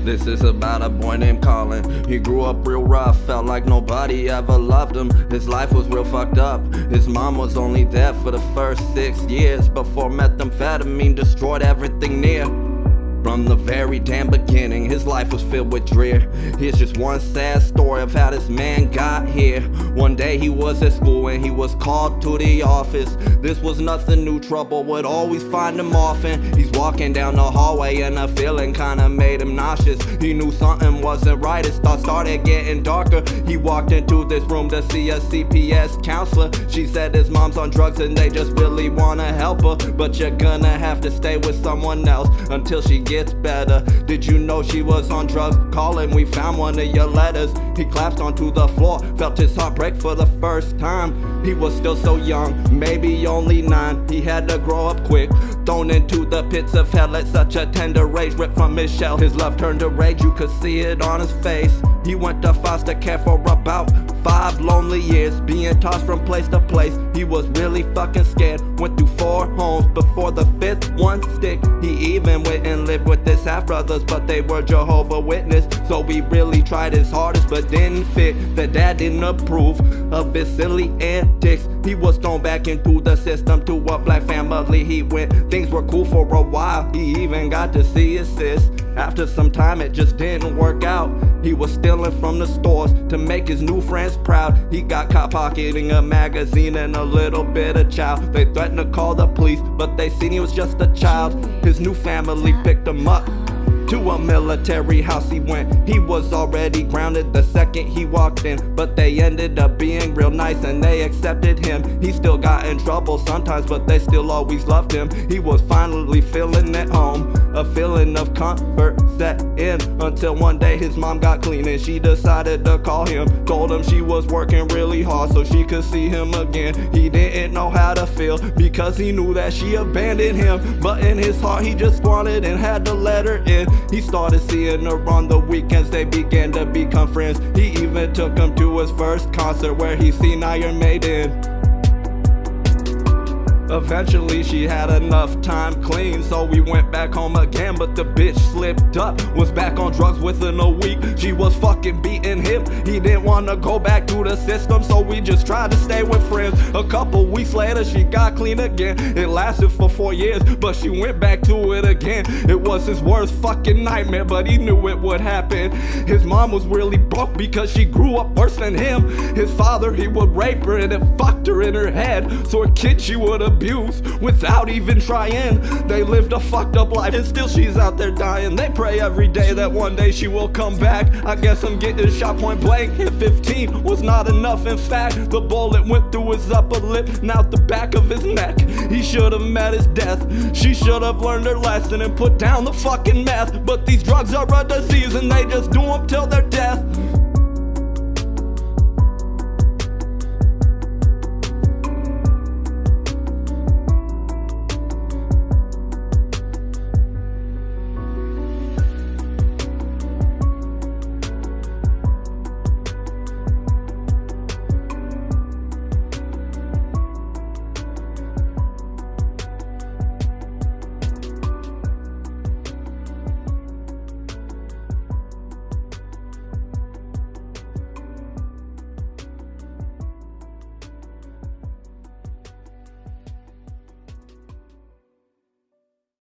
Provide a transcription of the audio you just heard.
This is about a boy named Colin. He grew up real rough, felt like nobody ever loved him. His life was real fucked up. His mom was only there for the first 6 years before methamphetamine destroyed everything near. From the very damn beginning, his life was filled with drear. Here's just one sad story of how this man got here. One day he was at school and he was called to the office. This was nothing new, trouble would always find him often. He's walking down the hallway and a feeling kinda made him nauseous. He knew something wasn't right, his thoughts started getting darker. He walked into this room to see a CPS counselor. She said his mom's on drugs and they just really wanna help her, but you're gonna have to stay with someone else until she gets better. Did you know she was on drugs? Colin, we found one of your letters. He collapsed onto the floor, felt his heart break for the first time. He was still so young, maybe only 9. He had to grow up quick, thrown into the pits of hell at such a tender age, ripped from his shell. His love turned to rage, you could see it on his face. He went to foster care for about 5 lonely years, being tossed from place to place. He was really fucking scared, went through 4 homes before the 5th one stick. He even went and lived with his half-brothers, but they were Jehovah's Witness. So he really tried his hardest, but didn't fit. The dad didn't approve of his silly antics. He was thrown back into the system, to a black family he went. Things were cool for a while, he even got to see his sis. After some time it just didn't work out. He was stealing from the stores to make his new friends proud. He got caught pocketing a magazine and a little bit of chow. They threatened to call the police, but they seen he was just a child. His new family picked him up. To a military house he went. He was already grounded the second he walked in, but they ended up being real nice and they accepted him. He still got in trouble sometimes, but they still always loved him. He was finally feeling at home, a feeling of comfort set in, until one day his mom got clean and she decided to call him. Told him she was working really hard so she could see him again. He didn't know how to feel because he knew that she abandoned him, but in his heart he just wanted and had to let her in. He started seeing her on the weekends, they began to become friends. He even took him to his first concert where he seen Iron Maiden. Eventually she had enough time clean, so we went back home again, but the bitch slipped up, was back on drugs within a week. She was fucking beating him, he didn't wanna go back to the system, so we just tried to stay with friends. A couple weeks later she got clean again. It lasted for 4 years, but she went back to it again. It was his worst fucking nightmare, but he knew it would happen. His mom was really broke because she grew up worse than him. His father, he would rape her and it fucked her in her head, so a kid she would abuse without even trying. They lived a fucked up life and still she's out there dying. They pray every day that one day she will come back. I guess I'm getting shot point blank. Hit 15 was not enough, in fact. The bullet went through his upper lip and out the back of his neck. He should have met his death. She should have learned her lesson and put down the fucking meth. But these drugs are a disease and they just do them till their death.